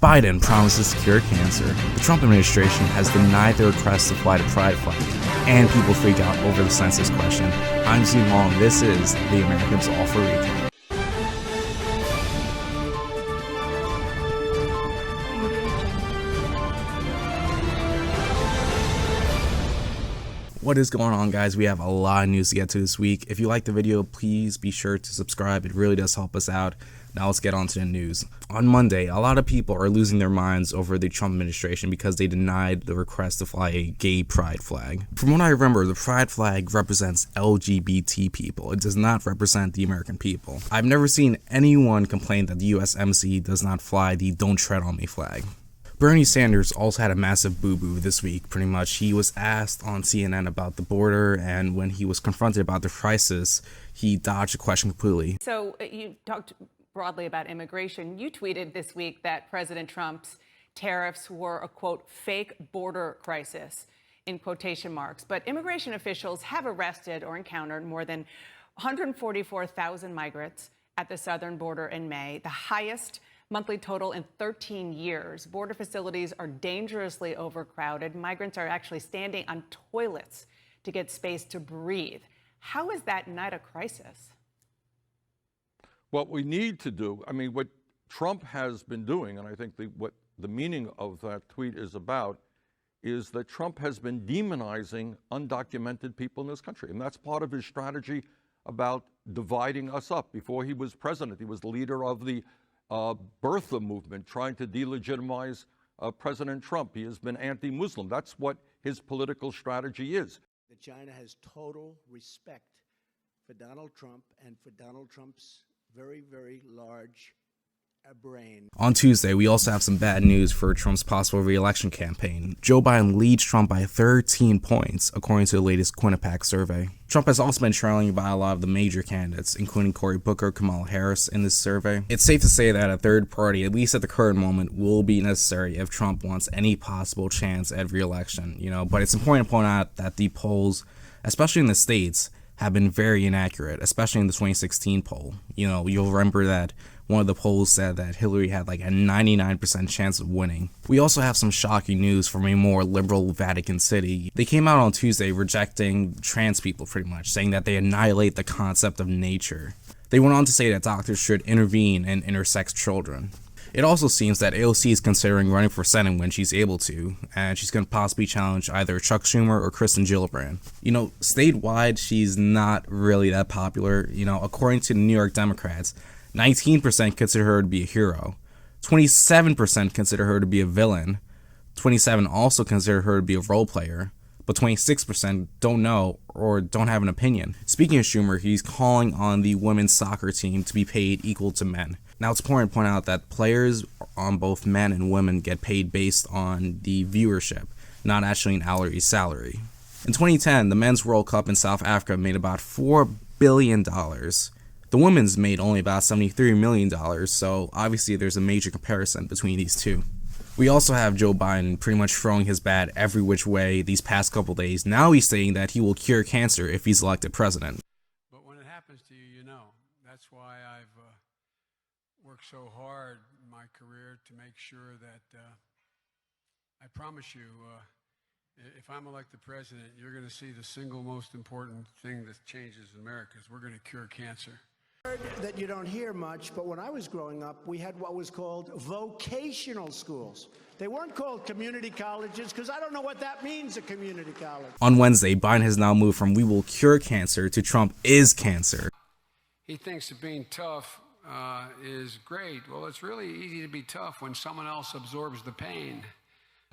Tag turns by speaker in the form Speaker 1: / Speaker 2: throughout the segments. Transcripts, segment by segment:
Speaker 1: Biden promises to cure cancer. The Trump administration has denied the request to fly the pride flag, and people freak out over the census question. I'm Zine Long. This is the Americans All for Recount. What is going on, guys? We have a lot of news to get to this week. If you like the video, please be sure to subscribe. It really does help us out. Now let's get on to the news. On Monday, a lot of people are losing their minds over the Trump administration because they denied the request to fly a gay pride flag. From what I remember, the pride flag represents LGBT people. It does not represent the American people. I've never seen anyone complain that the US Embassy does not fly the Don't Tread on Me flag. Bernie Sanders also had a massive boo-boo this week, pretty much. He was asked on CNN about the border, and when he was confronted about the crisis, he dodged the question completely.
Speaker 2: So you talked broadly about immigration. You tweeted this week that President Trump's tariffs were a, quote, fake border crisis, in quotation marks. But immigration officials have arrested or encountered more than 144,000 migrants at the southern border in May, the highest monthly total in 13 years. Border facilities are dangerously overcrowded. Migrants are actually standing on toilets to get space to breathe. How is that not a crisis?
Speaker 3: What we need to do, I mean, what Trump has been doing, and I think what the meaning of that tweet is about, is that Trump has been demonizing undocumented people in this country. And that's part of his strategy about dividing us up. Before he was president, he was the leader of the birther movement, trying to delegitimize President Trump. He has been anti-Muslim. That's what his political strategy is.
Speaker 4: China has total respect for Donald Trump and for Donald Trump's very, very large brain.
Speaker 1: On Tuesday, we also have some bad news for Trump's possible re-election campaign. Joe Biden leads Trump by 13 points, according to the latest Quinnipiac survey. Trump has also been trailing by a lot of the major candidates, including Cory Booker, Kamala Harris, in this survey. It's safe to say that a third party, at least at the current moment, will be necessary if Trump wants any possible chance at re-election, but it's important to point out that the polls, especially in the states, have been very inaccurate, especially in the 2016 poll. You'll remember that one of the polls said that Hillary had like a 99% chance of winning. We also have some shocking news from a more liberal Vatican City. They came out on Tuesday rejecting trans people pretty much, saying that they annihilate the concept of nature. They went on to say that doctors should intervene in intersex children. It also seems that AOC is considering running for Senate when she's able to, and she's going to possibly challenge either Chuck Schumer or Kristen Gillibrand. Statewide, she's not really that popular. According to the New York Democrats, 19% consider her to be a hero, 27% consider her to be a villain, 27% also consider her to be a role player, but 26% don't know or don't have an opinion. Speaking of Schumer, he's calling on the women's soccer team to be paid equal to men. Now, it's important to point out that players on both men and women get paid based on the viewership, not actually an hourly salary. In 2010, the Men's World Cup in South Africa made about $4 billion. The women's made only about $73 million, so obviously there's a major comparison between these two. We also have Joe Biden pretty much throwing his bat every which way these past couple days. Now he's saying that he will cure cancer if he's elected president.
Speaker 5: But when it happens to you, you know. That's why I've worked so hard in my career to make sure that I promise you, if I'm elected president, you're going to see the single most important thing that changes in America is we're going to cure cancer.
Speaker 4: That you don't hear much, but when I was growing up, we had what was called vocational schools. They weren't called community colleges because I don't know what that means, a community college.
Speaker 1: On Wednesday, Biden has now moved from "we will cure cancer" to "Trump is cancer."
Speaker 5: He thinks that being tough is great. Well, it's really easy to be tough when someone else absorbs the pain.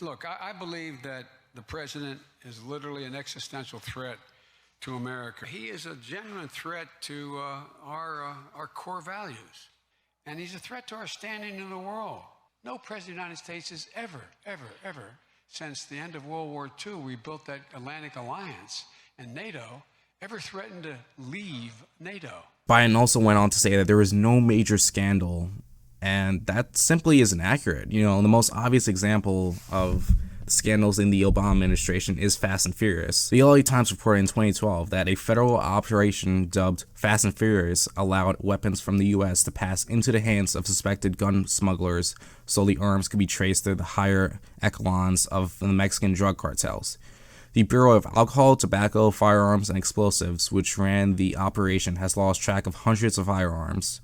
Speaker 5: Look, I believe that the president is literally an existential threat to America. He is a genuine threat to our core values. And he's a threat to our standing in the world. No president of the United States has ever, since the end of World War II, we built that Atlantic Alliance and NATO, ever threatened to leave NATO.
Speaker 1: Biden also went on to say that there was no major scandal, and that simply isn't accurate. The most obvious example of scandals in the Obama administration is Fast and Furious. The LA Times reported in 2012 that a federal operation dubbed Fast and Furious allowed weapons from the US to pass into the hands of suspected gun smugglers so the arms could be traced through the higher echelons of the Mexican drug cartels. The Bureau of Alcohol, Tobacco, Firearms, and Explosives, which ran the operation, has lost track of hundreds of firearms.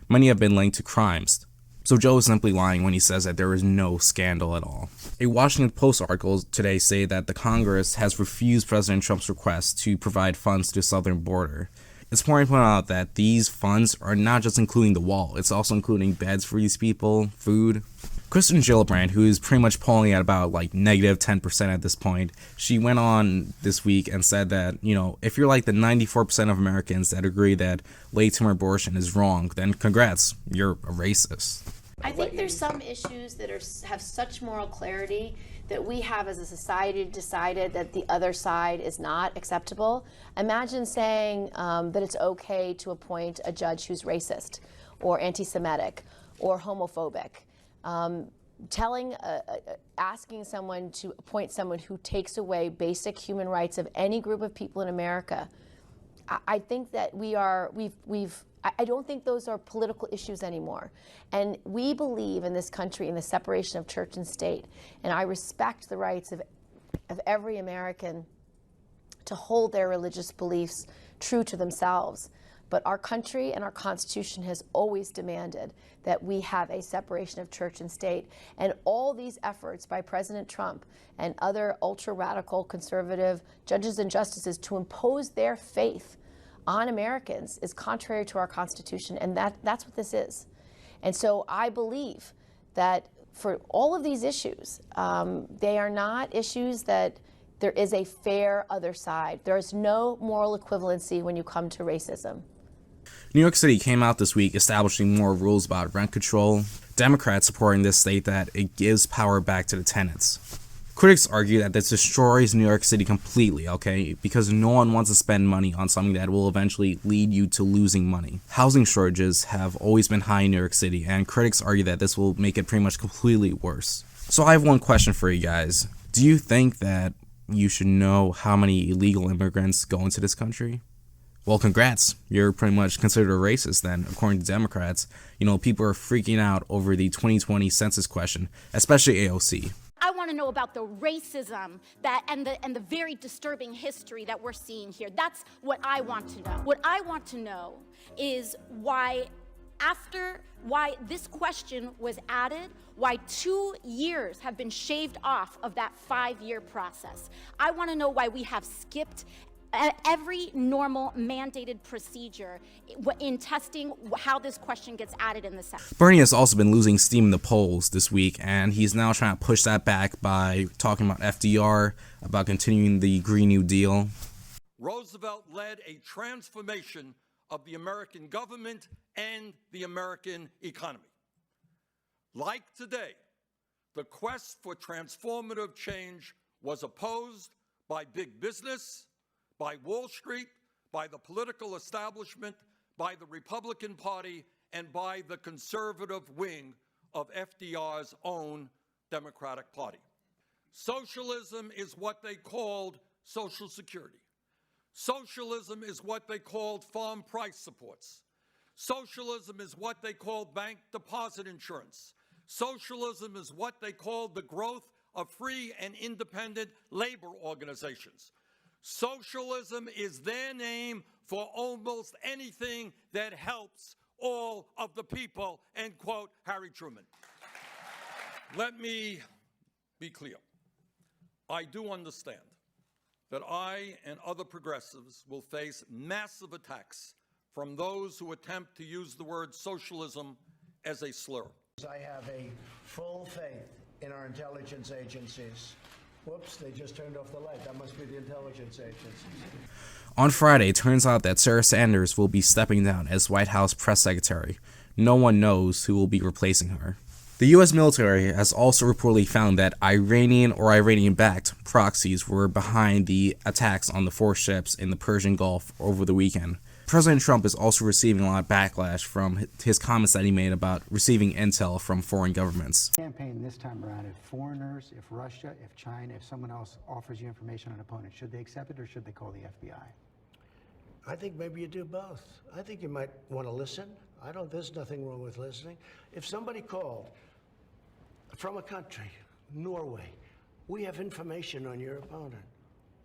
Speaker 1: Many have been linked to crimes. So Joe is simply lying when he says that there is no scandal at all. A Washington Post article today say that the Congress has refused President Trump's request to provide funds to the southern border. It's important to point out that these funds are not just including the wall, it's also including beds for these people, food. Kristen Gillibrand, who is pretty much polling at about like negative 10% at this point, she went on this week and said that, if you're like the 94% of Americans that agree that late-term abortion is wrong, then congrats, you're a racist.
Speaker 6: I think there's some issues that have such moral clarity that we have as a society decided that the other side is not acceptable. Imagine saying that it's okay to appoint a judge who's racist or anti-Semitic or homophobic. Asking someone to appoint someone who takes away basic human rights of any group of people in America, I think that I don't think those are political issues anymore. And we believe in this country in the separation of church and state. And I respect the rights of every American to hold their religious beliefs true to themselves. But our country and our Constitution has always demanded that we have a separation of church and state. And all these efforts by President Trump and other ultra-radical conservative judges and justices to impose their faith on Americans is contrary to our Constitution, and that's what this is. And so I believe that for all of these issues, they are not issues that there is a fair other side. There is no moral equivalency when you come to racism.
Speaker 1: New York City came out this week establishing more rules about rent control. Democrats supporting this state that it gives power back to the tenants. Critics argue that this destroys New York City completely, because no one wants to spend money on something that will eventually lead you to losing money. Housing shortages have always been high in New York City, and critics argue that this will make it pretty much completely worse. So I have one question for you guys. Do you think that you should know how many illegal immigrants go into this country? Well, congrats. You're pretty much considered a racist then, according to Democrats. People are freaking out over the 2020 census question, especially AOC.
Speaker 7: I want to know about the racism and the very disturbing history that we're seeing here. That's what I want to know. What I want to know is why this question was added, why 2 years have been shaved off of that 5-year process. I want to know why we have skipped every normal mandated procedure in testing how this question gets added in the Senate.
Speaker 1: Bernie has also been losing steam in the polls this week, and he's now trying to push that back by talking about FDR, about continuing the Green New Deal.
Speaker 3: Roosevelt led a transformation of the American government and the American economy. Like today, the quest for transformative change was opposed by big business, by Wall Street, by the political establishment, by the Republican Party, and by the conservative wing of FDR's own Democratic Party. Socialism is what they called Social Security. Socialism is what they called farm price supports. Socialism is what they called bank deposit insurance. Socialism is what they called the growth of free and independent labor organizations. Socialism is their name for almost anything that helps all of the people, end quote, Harry Truman. Let me be clear. I do understand that I and other progressives will face massive attacks from those who attempt to use the word socialism as a slur.
Speaker 4: I have a full faith in our intelligence agencies. Whoops, they just turned off the light. That must be the intelligence agencies.
Speaker 1: On Friday, it turns out that Sarah Sanders will be stepping down as White House press secretary. No one knows who will be replacing her. The U.S. military has also reportedly found that Iranian or Iranian-backed proxies were behind the attacks on the 4 ships in the Persian Gulf over the weekend. President Trump is also receiving a lot of backlash from his comments that he made about receiving intel from foreign governments.
Speaker 8: Campaign this time around, if foreigners, if Russia, if China, if someone else offers you information on an opponent, should they accept it or should they call the FBI?
Speaker 4: I think maybe you do both. I think you might want to listen. There's nothing wrong with listening. If somebody called from a country, Norway, we have information on your opponent.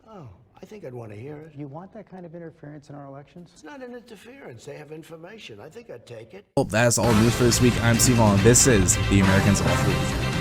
Speaker 4: Oh, I think I'd want to hear it.
Speaker 8: You want that kind of interference in our elections?
Speaker 4: It's not an interference. They have information. I think I'd take it.
Speaker 1: Well, that's all news for this week. I'm Steve Vaughn. This is the Americans Off Week.